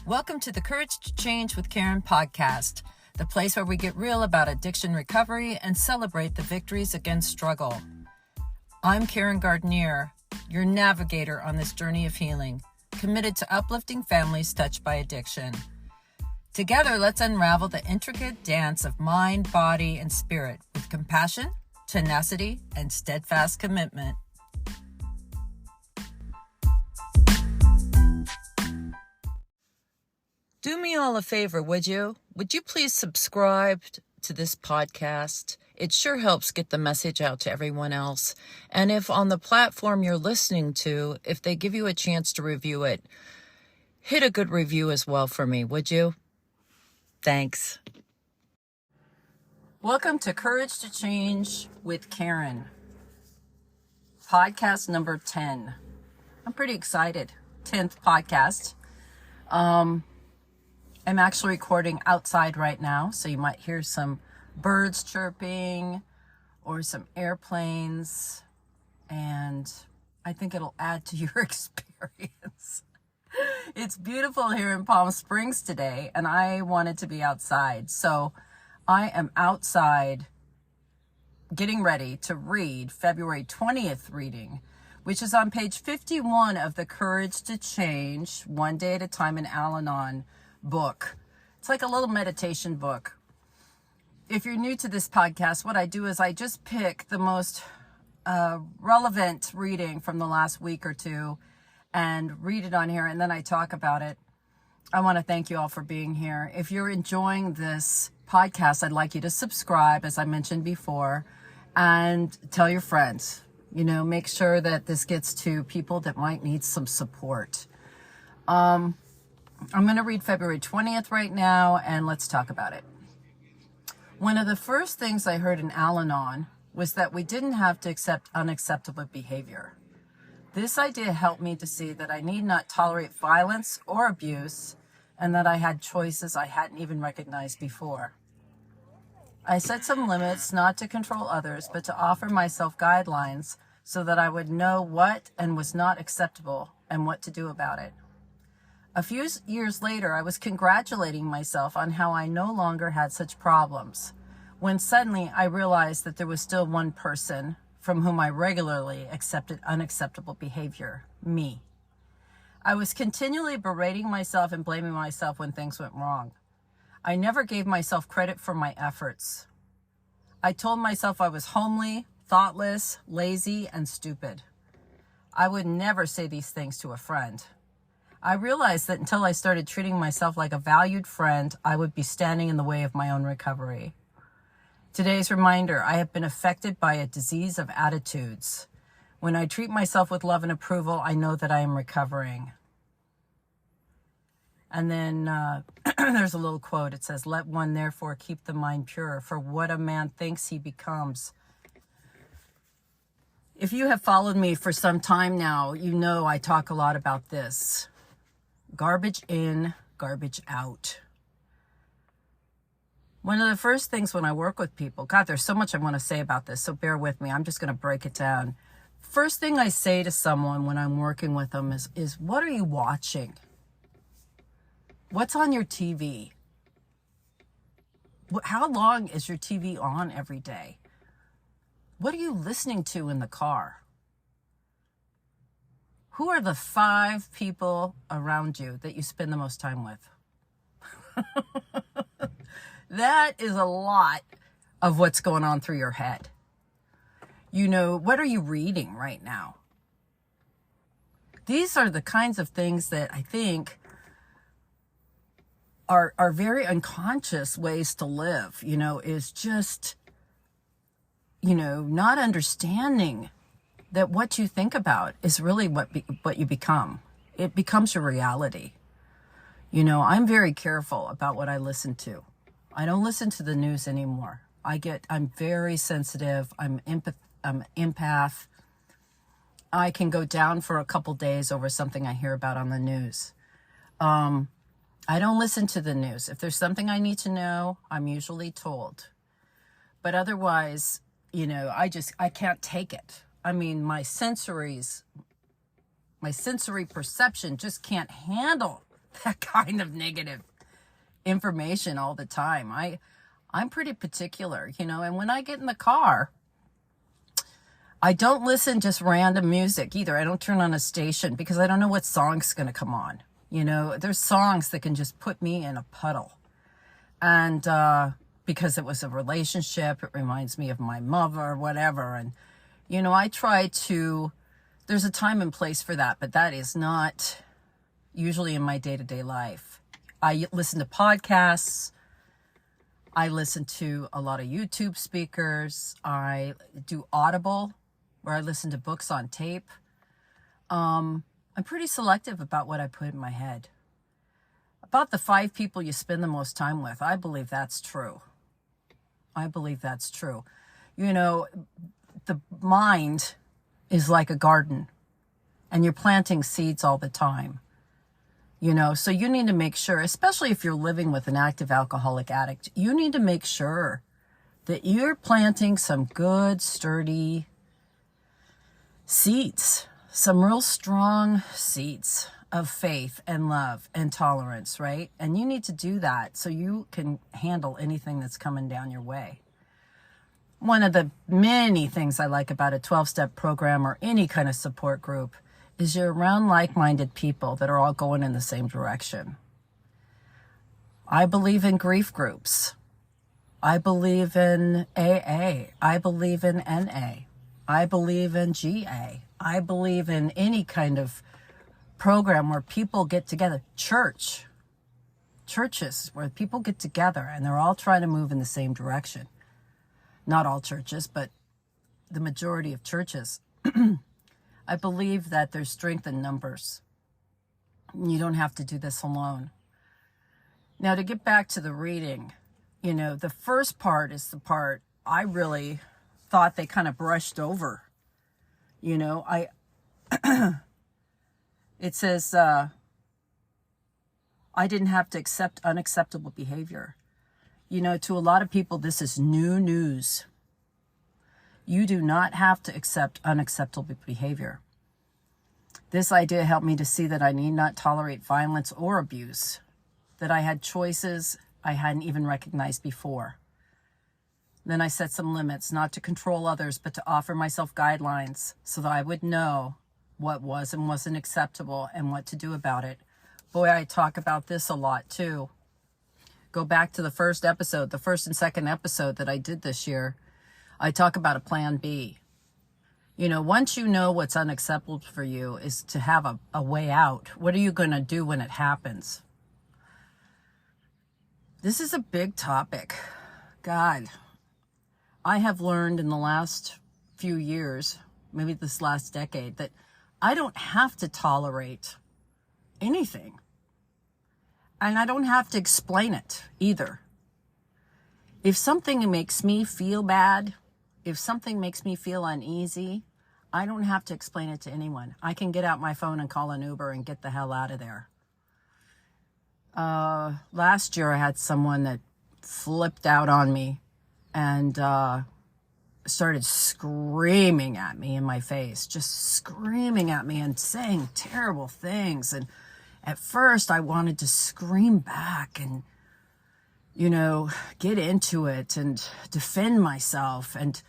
Welcome to the Courage to Change with Karen podcast, the place where we get real about addiction recovery and celebrate the victories against struggle. I'm Karen Gardner, your navigator on this journey of healing, committed to uplifting families touched by addiction. Together, let's unravel the intricate dance of mind, body, and spirit with compassion, tenacity, and steadfast commitment. Do me all a favor, would you? Would you please subscribe to this podcast? It sure helps get the message out to everyone else. And if on the platform you're listening to, if they give you a chance to review it, hit a good review as well for me, would you? Thanks. Welcome to Courage to Change with Karen. Podcast number 10. I'm pretty excited. 10th podcast. I'm actually recording outside right now, so you might hear some birds chirping or some airplanes, and I think it'll add to your experience. It's beautiful here in Palm Springs today, and I wanted to be outside, so I am outside getting ready to read February 20th reading, which is on page 51 of the Courage to Change, One Day at a Time in Al-Anon book. It's like a little meditation book. If you're new to this podcast, what I do is I just pick the most relevant reading from the last week or two and read it on here, and then I talk about it. I want to thank you all for being here. If you're enjoying this podcast, I'd like you to subscribe, as I mentioned before, and tell your friends. Make sure that this gets to people that might need some support. I'm going to read February 20th right now, and let's talk about it. One of the first things I heard in Al-Anon was that we didn't have to accept unacceptable behavior. This idea helped me to see that I need not tolerate violence or abuse, and that I had choices I hadn't even recognized before. I set some limits not to control others, but to offer myself guidelines so that I would know what and was not acceptable and what to do about it. A few years later, I was congratulating myself on how I no longer had such problems, when suddenly I realized that there was still one person from whom I regularly accepted unacceptable behavior, me. I was continually berating myself and blaming myself when things went wrong. I never gave myself credit for my efforts. I told myself I was homely, thoughtless, lazy, and stupid. I would never say these things to a friend. I realized that until I started treating myself like a valued friend, I would be standing in the way of my own recovery. Today's reminder, I have been affected by a disease of attitudes. When I treat myself with love and approval, I know that I am recovering. And then there's a little quote. It says, "Let one therefore keep the mind pure, for what a man thinks he becomes." If you have followed me for some time now, you know I talk a lot about this. Garbage in, garbage out. One of the first things when I work with people, God, there's so much I want to say about this, so bear with me. I'm just going to break it down. First thing I say to someone when I'm working with them is what are you watching? What's on your TV? How long is your TV on every day? What are you listening to in the car? Who are the 5 people around you that you spend the most time with? That is a lot of what's going on through your head. What are you reading right now? These are the kinds of things that I think are very unconscious ways to live, is just, not understanding that what you think about is really what you become. It becomes your reality. I'm very careful about what I listen to. I don't listen to the news anymore. I'm very sensitive. I'm an empath. I can go down for a couple days over something I hear about on the news. I don't listen to the news. If there's something I need to know, I'm usually told. But otherwise, I can't take it. I mean, my sensory perception just can't handle that kind of negative information all the time. I'm pretty particular, and when I get in the car, I don't listen just random music either. I don't turn on a station because I don't know what song's going to come on. There's songs that can just put me in a puddle. And because it was a relationship, it reminds me of my mother or whatever. And, I try to, there's a time and place for that, but that is not usually in my day-to-day life. I listen to podcasts. I listen to a lot of YouTube speakers. I do Audible, where I listen to books on tape. I'm pretty selective about what I put in my head. About the 5 people you spend the most time with, I believe that's true. The mind is like a garden, and you're planting seeds all the time. So you need to make sure, especially if you're living with an active alcoholic addict, you need to make sure that you're planting some good, sturdy seeds, some real strong seeds of faith and love and tolerance, right? And you need to do that so you can handle anything that's coming down your way. One of the many things I like about a 12-step program or any kind of support group is you're around like-minded people that are all going in the same direction. I believe in grief groups. I believe in AA. I believe in NA. I believe in GA. I believe in any kind of program where people get together. Churches where people get together and they're all trying to move in the same direction. Not all churches, but the majority of churches. I believe that there's strength in numbers. You don't have to do this alone. Now, to get back to the reading, the first part is the part I really thought they kind of brushed over. It says, I didn't have to accept unacceptable behavior. To a lot of people, this is new news. You do not have to accept unacceptable behavior. This idea helped me to see that I need not tolerate violence or abuse, that I had choices I hadn't even recognized before. Then I set some limits, not to control others, but to offer myself guidelines so that I would know what was and wasn't acceptable and what to do about it. Boy, I talk about this a lot too. Go back to the first and second episode that I did this year. I talk about a plan B. Once you know what's unacceptable for you is to have a way out. What are you going to do when it happens? This is a big topic. God, I have learned in the last few years, maybe this last decade, that I don't have to tolerate anything. And I don't have to explain it either. If something makes me feel bad, if something makes me feel uneasy, I don't have to explain it to anyone. I can get out my phone and call an Uber and get the hell out of there. Last year I had someone that flipped out on me and started screaming at me in my face, just screaming at me and saying terrible things. And at first I wanted to scream back and, get into it and defend myself. And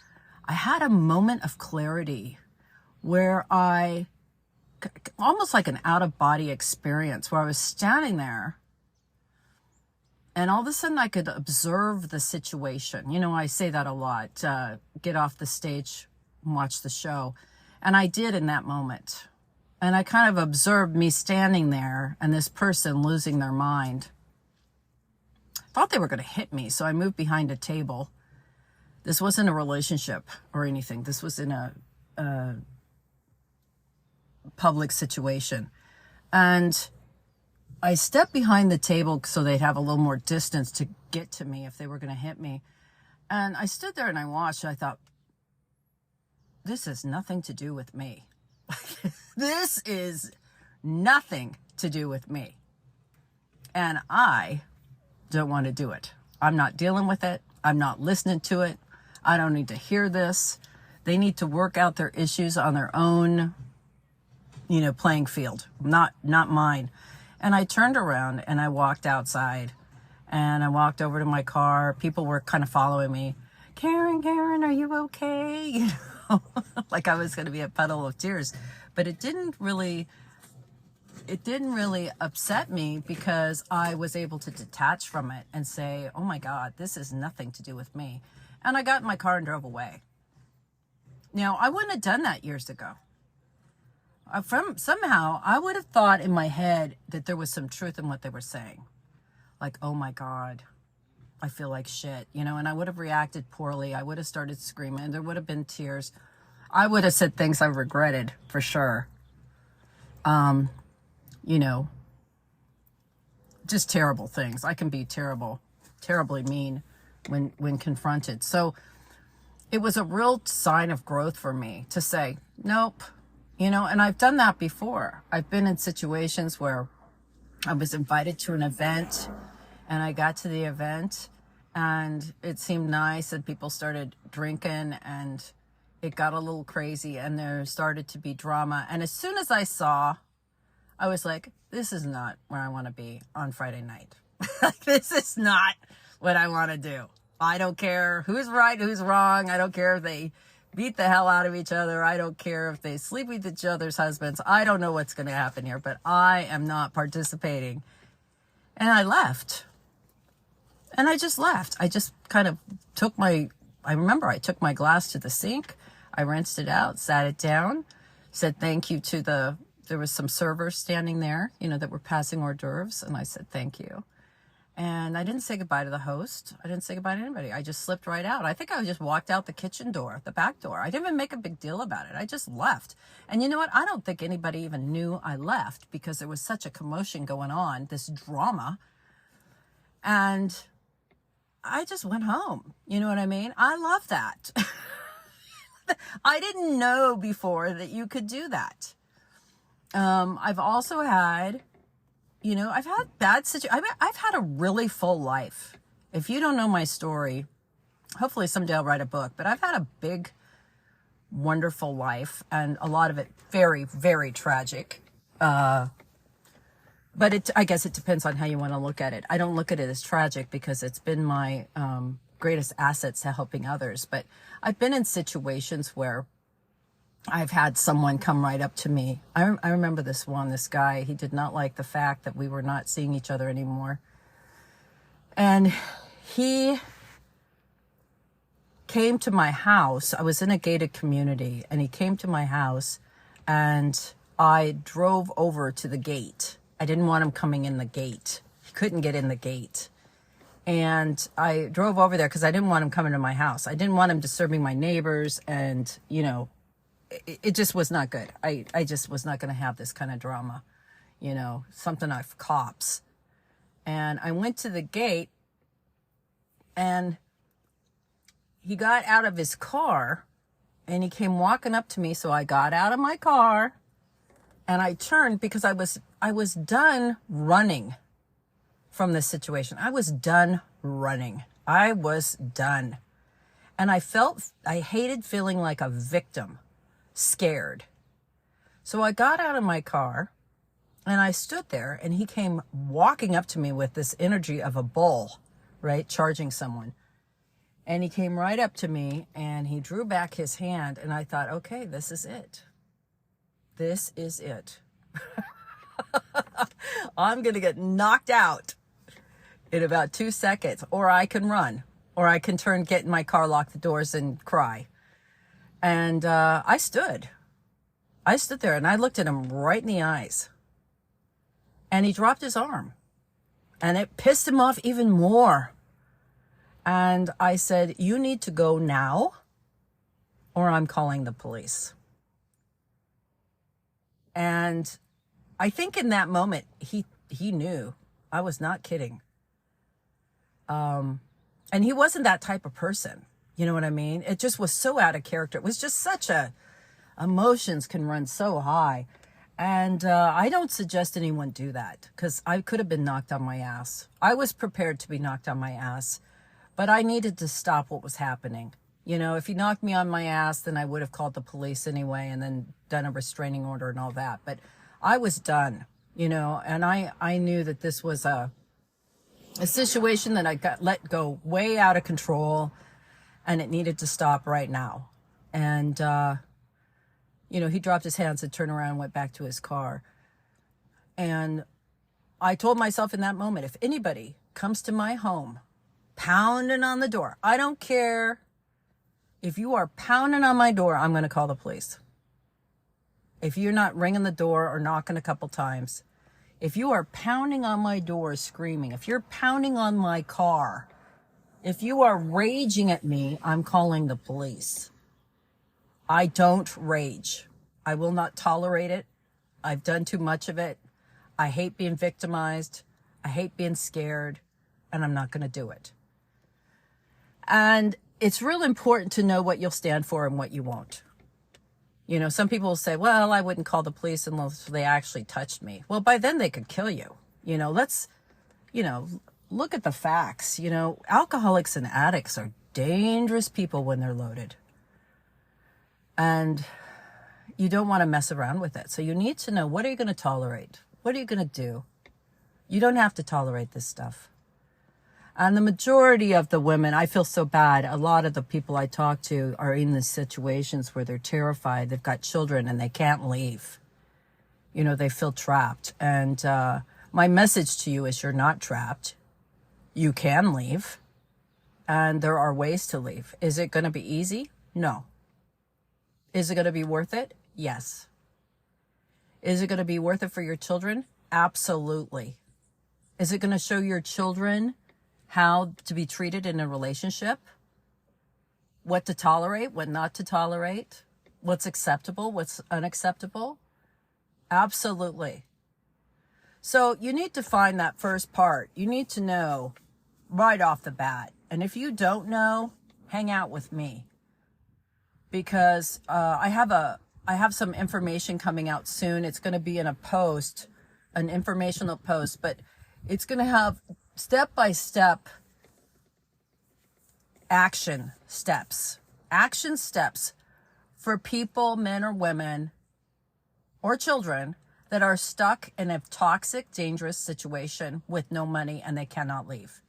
I had a moment of clarity where almost like an out-of-body experience, where I was standing there and all of a sudden I could observe the situation. I say that a lot, get off the stage and watch the show. And I did in that moment. And I kind of observed me standing there and this person losing their mind. Thought they were going to hit me, so I moved behind a table. This wasn't a relationship or anything. This was in a public situation. And I stepped behind the table so they'd have a little more distance to get to me if they were going to hit me. And I stood there and I watched. I thought, this has nothing to do with me. This is nothing to do with me. And I don't want to do it. I'm not dealing with it. I'm not listening to it. I don't need to hear this. They need to work out their issues on their own, playing field, not mine. And I turned around and I walked outside and I walked over to my car. People were kind of following me. Karen, are you okay? You know, like I was going to be a puddle of tears. But it didn't really upset me because I was able to detach from it and say, oh my God, this is nothing to do with me. And I got in my car and drove away. Now, I wouldn't have done that years ago. Somehow, I would have thought in my head that there was some truth in what they were saying. Like, oh my God, I feel like shit, you know, and I would have reacted poorly. I would have started screaming. There would have been tears. I would have said things I regretted for sure. You know, just terrible things. I can be terribly mean when confronted. So it was a real sign of growth for me to say, nope, you know, and I've done that before. I've been in situations where I was invited to an event and I got to the event and it seemed nice and people started drinking and it got a little crazy and there started to be drama. And as soon as I was like, this is not where I want to be on Friday night. This is not what I want to do. I don't care who's right, who's wrong. I don't care if they beat the hell out of each other. I don't care if they sleep with each other's husbands. I don't know what's going to happen here, but I am not participating. And I left. And I just left. I just kind of I remember I took my glass to the sink. I rinsed it out, sat it down, said thank you to there was some servers standing there, you know, that were passing hors d'oeuvres. And I said, thank you. And I didn't say goodbye to the host. I didn't say goodbye to anybody. I just slipped right out. I think I just walked out the kitchen door, the back door. I didn't even make a big deal about it. I just left. And you know what? I don't think anybody even knew I left because there was such a commotion going on, this drama. And I just went home. You know what I mean? I love that. I didn't know before that you could do that. I've also had, you know, I've had bad situations. I've had a really full life. If you don't know my story, hopefully someday I'll write a book, but I've had a big, wonderful life and a lot of it very, very tragic. But I guess it depends on how you want to look at it. I don't look at it as tragic because it's been my, greatest assets to helping others. But I've been in situations where I've had someone come right up to me. I remember this guy, he did not like the fact that we were not seeing each other anymore. And he came to my house. I was in a gated community and he came to my house and I drove over to the gate. I didn't want him coming in the gate. He couldn't get in the gate. And I drove over there because I didn't want him coming to my house. I didn't want him disturbing my neighbors and, you know, it just was not good. I just was not going to have this kind of drama, you know, something of cops. And I went to the gate and he got out of his car and he came walking up to me. So I got out of my car and I turned because I was done running from this situation. I was done running. I was done. And I hated feeling like a victim. Scared. So I got out of my car and I stood there and he came walking up to me with this energy of a bull, right? Charging someone. And he came right up to me and he drew back his hand and I thought, okay, this is it. This is it. I'm going to get knocked out in about 2 seconds or I can run or I can get in my car, lock the doors and cry. And I stood there and I looked at him right in the eyes and he dropped his arm and it pissed him off even more. And I said, you need to go now or I'm calling the police. And I think in that moment, he knew I was not kidding. And he wasn't that type of person. You know what I mean? It just was so out of character. It was just emotions can run so high. And I don't suggest anyone do that because I could have been knocked on my ass. I was prepared to be knocked on my ass, but I needed to stop what was happening. You know, if he knocked me on my ass, then I would have called the police anyway and then done a restraining order and all that. But I was done. and I knew that this was a situation that I got let go way out of control, and it needed to stop right now. And, he dropped his hands and turned around and went back to his car. And I told myself in that moment, if anybody comes to my home pounding on the door, I don't care if you are pounding on my door, I'm going to call the police. If you're not ringing the door or knocking a couple times, if you are pounding on my door screaming, if you're pounding on my car, if you are raging at me, I'm calling the police. I don't rage. I will not tolerate it. I've done too much of it. I hate being victimized. I hate being scared, and I'm not going to do it. And it's real important to know what you'll stand for and what you won't. Some people will say, well, I wouldn't call the police unless they actually touched me. Well, by then they could kill you. Let's, look at the facts. Alcoholics and addicts are dangerous people when they're loaded. And you don't want to mess around with it. So you need to know, what are you going to tolerate? What are you going to do? You don't have to tolerate this stuff. And the majority of the women, I feel so bad. A lot of the people I talk to are in these situations where they're terrified. They've got children and they can't leave. They feel trapped. And my message to you is, you're not trapped. You can leave. And there are ways to leave. Is it going to be easy? No. Is it going to be worth it? Yes. Is it going to be worth it for your children? Absolutely. Is it going to show your children how to be treated in a relationship? What to tolerate, what not to tolerate? What's acceptable, what's unacceptable? Absolutely. So you need to find that first part. You need to know right off the bat. And if you don't know, hang out with me. Because I have some information coming out soon. It's going to be in a post, an informational post, but it's going to have step-by-step action steps for people, men or women, or children that are stuck in a toxic, dangerous situation with no money and they cannot leave.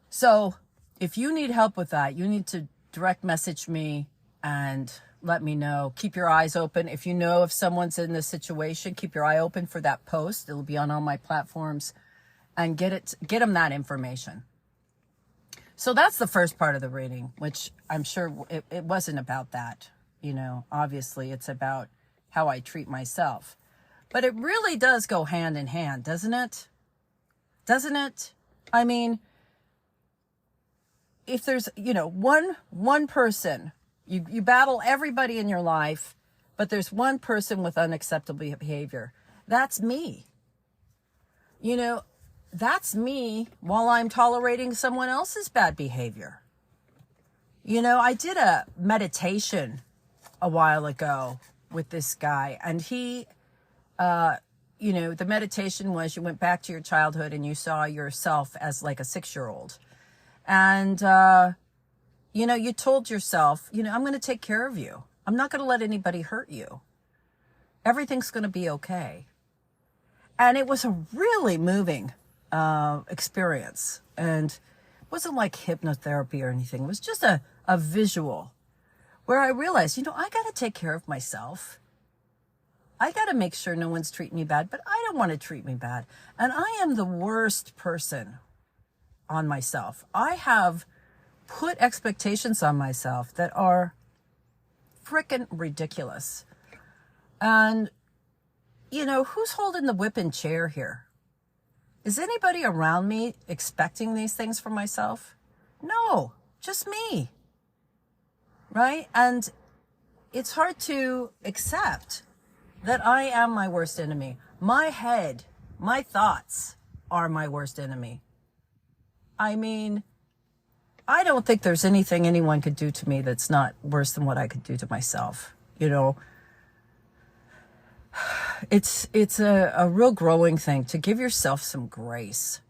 So if you need help with that, you need to direct message me and let me know. Keep your eyes open. If you know if someone's in this situation, keep your eye open for that post. It'll be on all my platforms, and get them that information. So that's the first part of the reading, which I'm sure it wasn't about that. Obviously it's about how I treat myself. But it really does go hand in hand, doesn't it? Doesn't it? I mean, if there's, one person, you battle everybody in your life, but there's one person with unacceptable behavior. That's me. That's me while I'm tolerating someone else's bad behavior. I did a meditation a while ago with this guy, and he, the meditation was, you went back to your childhood and you saw yourself as like a 6-year-old. And, you told yourself, I'm going to take care of you. I'm not going to let anybody hurt you. Everything's going to be okay. And it was a really moving experience. And it wasn't like hypnotherapy or anything. It was just a visual where I realized, I got to take care of myself. I got to make sure no one's treating me bad, but I don't want to treat me bad. And I am the worst person on myself. I have put expectations on myself that are frickin' ridiculous. And, who's holding the whipping chair here? Is anybody around me expecting these things from myself? No, just me. Right? And it's hard to accept that I am my worst enemy. My head, my thoughts are my worst enemy. I mean, I don't think there's anything anyone could do to me that's not worse than what I could do to myself. It's a real growing thing to give yourself some grace.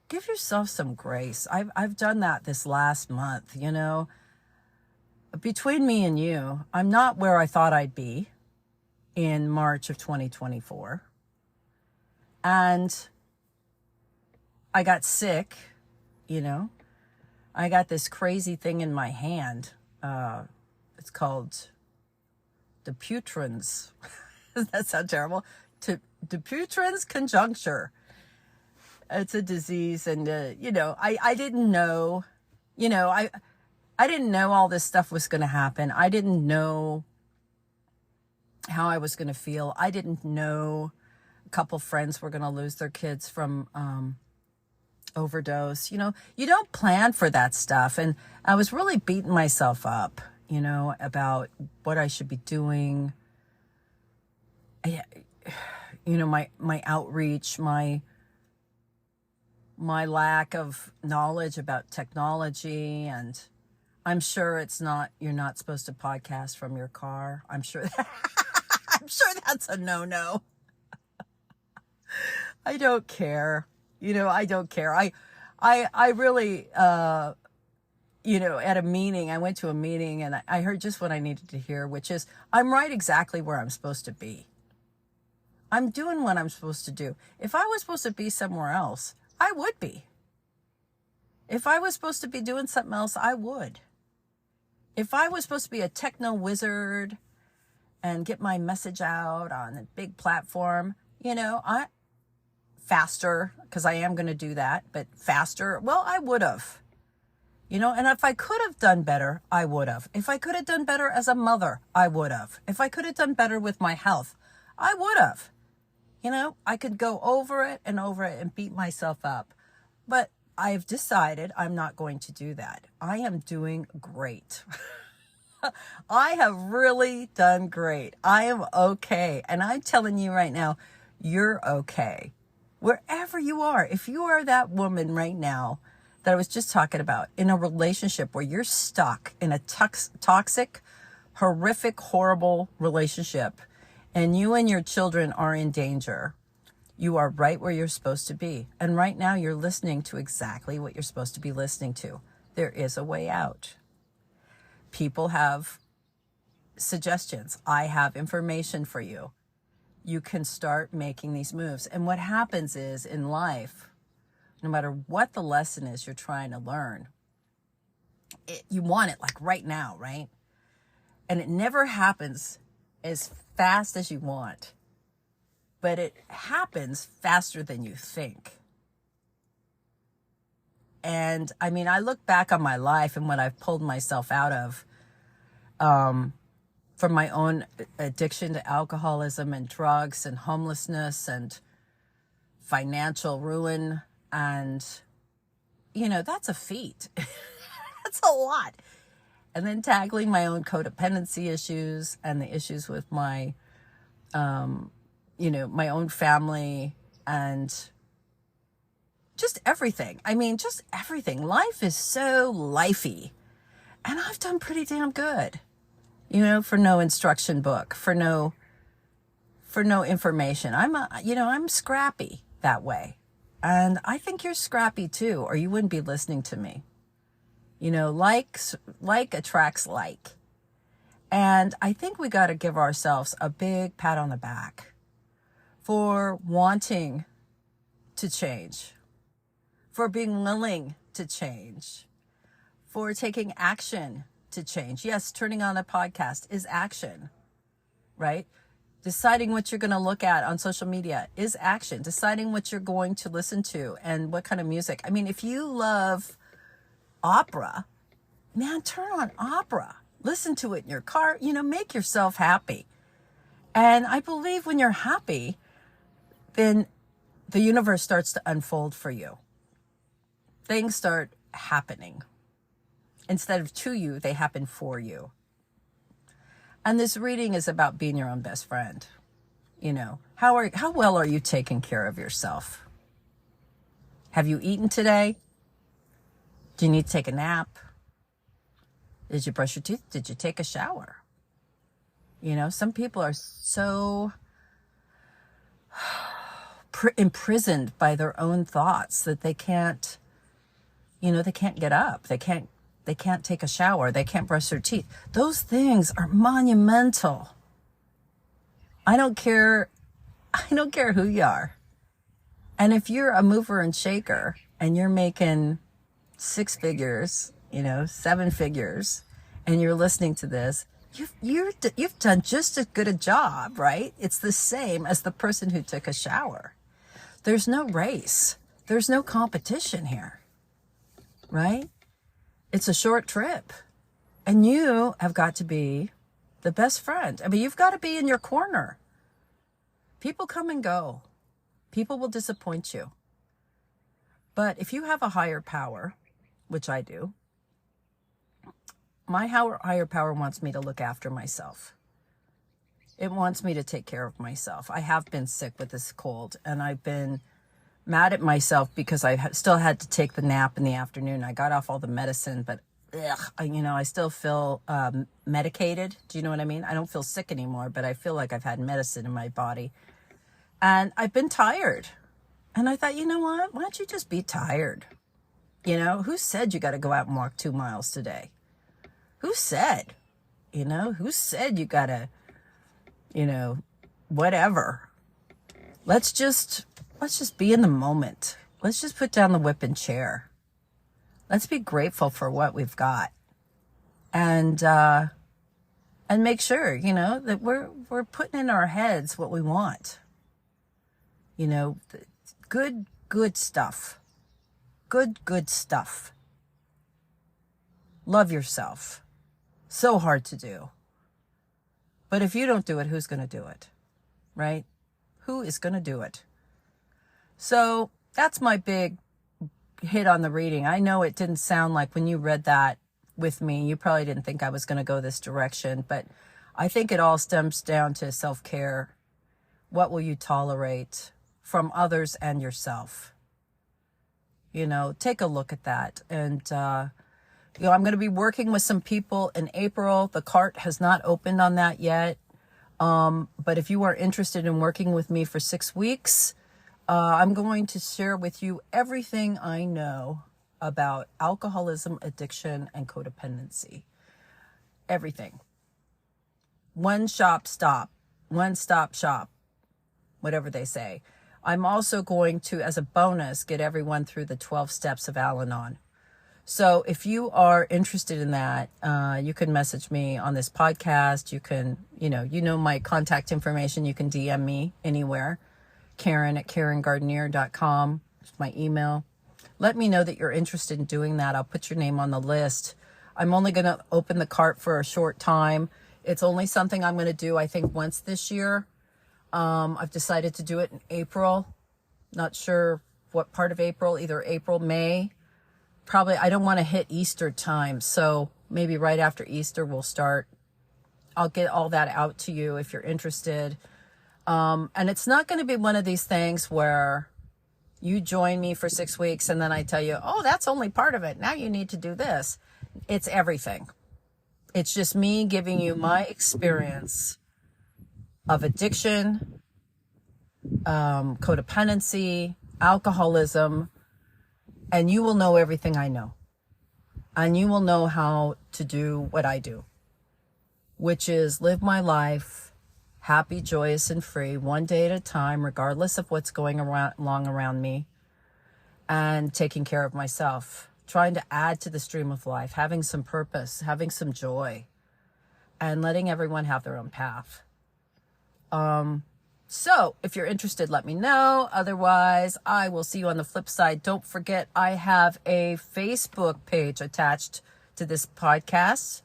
Give yourself some grace. I've done that this last month, Between me and you, I'm not where I thought I'd be. in March of 2024. And I got sick, you know. I got this crazy thing in my hand. It's called Dupuytren's. Does that sound terrible? Dupuytren's conjuncture. It's a disease, and I didn't know. I didn't know all this stuff was going to happen. I didn't know how I was going to feel. I didn't know a couple friends were going to lose their kids from overdose. You don't plan for that stuff. And I was really beating myself up, about what I should be doing. My outreach, my lack of knowledge about technology. And I'm sure you're not supposed to podcast from your car. I'm sure that's a no-no. I don't care. I don't care. I really, at a meeting, I went to a meeting and I heard just what I needed to hear, which is I'm right exactly where I'm supposed to be. I'm doing what I'm supposed to do. If I was supposed to be somewhere else, I would be. If I was supposed to be doing something else, I would. If I was supposed to be a techno wizard and get my message out on a big platform, faster, because I am going to do that, but faster, well, I would have. And if I could have done better, I would have. If I could have done better as a mother, I would have. If I could have done better with my health, I would have. I could go over it and beat myself up. But I've decided I'm not going to do that. I am doing great. I have really done great. I am okay. And I'm telling you right now, you're okay. Wherever you are, if you are that woman right now that I was just talking about, in a relationship where you're stuck in a toxic, horrific, horrible relationship, and you and your children are in danger, you are right where you're supposed to be. And right now you're listening to exactly what you're supposed to be listening to. There is a way out. People have suggestions. I have information for you. You can start making these moves. And what happens is, in life, no matter what the lesson is you're trying to learn, you want it like right now, right? And it never happens as fast as you want, but it happens faster than you think. And I mean, I look back on my life and what I've pulled myself out of, from my own addiction to alcoholism and drugs and homelessness and financial ruin. And, that's a feat. That's a lot. And then tackling my own codependency issues and the issues with my, my own family and just everything. I mean, just everything. Life is so lifey. And I've done pretty damn good, for no instruction book, for no information. I'm scrappy that way. And I think you're scrappy too, or you wouldn't be listening to me. Like attracts like. And I think we got to give ourselves a big pat on the back for wanting to change, for being willing to change, for taking action to change. Yes, turning on a podcast is action, right? Deciding what you're going to look at on social media is action. Deciding what you're going to listen to and what kind of music. I mean, if you love opera, man, turn on opera. Listen to it in your car. Make yourself happy. And I believe when you're happy, then the universe starts to unfold for you. Things start happening. Instead of to you, they happen for you. And this reading is about being your own best friend. How well are you taking care of yourself? Have you eaten today? Do you need to take a nap? Did you brush your teeth? Did you take a shower? Some people are so imprisoned by their own thoughts that they can't, they can't get up. They can't take a shower. They can't brush their teeth. Those things are monumental. I don't care. I don't care who you are. And if you're a mover and shaker and you're making 6 figures, 7 figures, and you're listening to this, you've done just as good a job, right? It's the same as the person who took a shower. There's no race. There's no competition here, right? It's a short trip. And you have got to be the best friend. I mean, you've got to be in your corner. People come and go. People will disappoint you. But if you have a higher power, which I do, my higher power wants me to look after myself. It wants me to take care of myself. I have been sick with this cold, and I've been mad at myself because I still had to take the nap in the afternoon. I got off all the medicine, but I still feel medicated. Do you know what I mean? I don't feel sick anymore, but I feel like I've had medicine in my body. And I've been tired. And I thought, you know what? Why don't you just be tired? Who said you got to go out and walk 2 miles today? Who said? Who said you got to, whatever. Let's just be in the moment. Let's just put down the whipping chair. Let's be grateful for what we've got. And make sure, that we're putting in our heads what we want. Good stuff. Good stuff. Love yourself. So hard to do. But if you don't do it, who's going to do it? Right? Who is going to do it? So that's my big hit on the reading. I know it didn't sound like when you read that with me, you probably didn't think I was going to go this direction, but I think it all stems down to self-care. What will you tolerate from others and yourself? Take a look at that. And, I'm going to be working with some people in April. The cart has not opened on that yet. But if you are interested in working with me for 6 weeks, I'm going to share with you everything I know about alcoholism, addiction, and codependency. Everything. One stop shop, whatever they say. I'm also going to, as a bonus, get everyone through the 12 steps of Al-Anon. So if you are interested in that, you can message me on this podcast. You can, my contact information. You can DM me anywhere. Karen@KarenGardenier.com is my email. Let me know that you're interested in doing that. I'll put your name on the list. I'm only going to open the cart for a short time. It's only something I'm going to do, I think, once this year. I've decided to do it in April. Not sure what part of April, either April, May. Probably, I don't want to hit Easter time. So maybe right after Easter we'll start. I'll get all that out to you if you're interested. And it's not going to be one of these things where you join me for 6 weeks and then I tell you, oh, that's only part of it. Now you need to do this. It's everything. It's just me giving you my experience of addiction, codependency, alcoholism, and you will know everything I know. And you will know how to do what I do, which is live my life happy, joyous, and free, one day at a time, regardless of what's going along around me, and taking care of myself, trying to add to the stream of life, having some purpose, having some joy, and letting everyone have their own path. So if you're interested, let me know. Otherwise, I will see you on the flip side. Don't forget, I have a Facebook page attached to this podcast.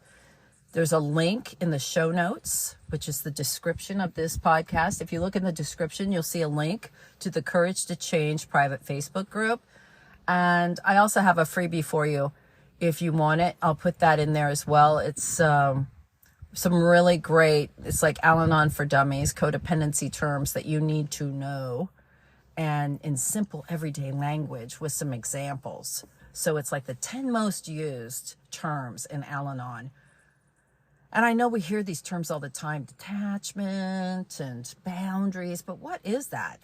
There's a link in the show notes, which is the description of this podcast. If you look in the description, you'll see a link to the Courage to Change private Facebook group. And I also have a freebie for you if you want it. I'll put that in there as well. It's some really great, it's like Al-Anon for Dummies, codependency terms that you need to know, and in simple everyday language with some examples. So it's like the 10 most used terms in Al-Anon. And I know we hear these terms all the time, detachment and boundaries, but what is that?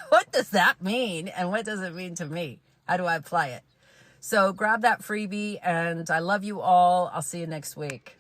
What does that mean? And what does it mean to me? How do I apply it? So grab that freebie, and I love you all. I'll see you next week.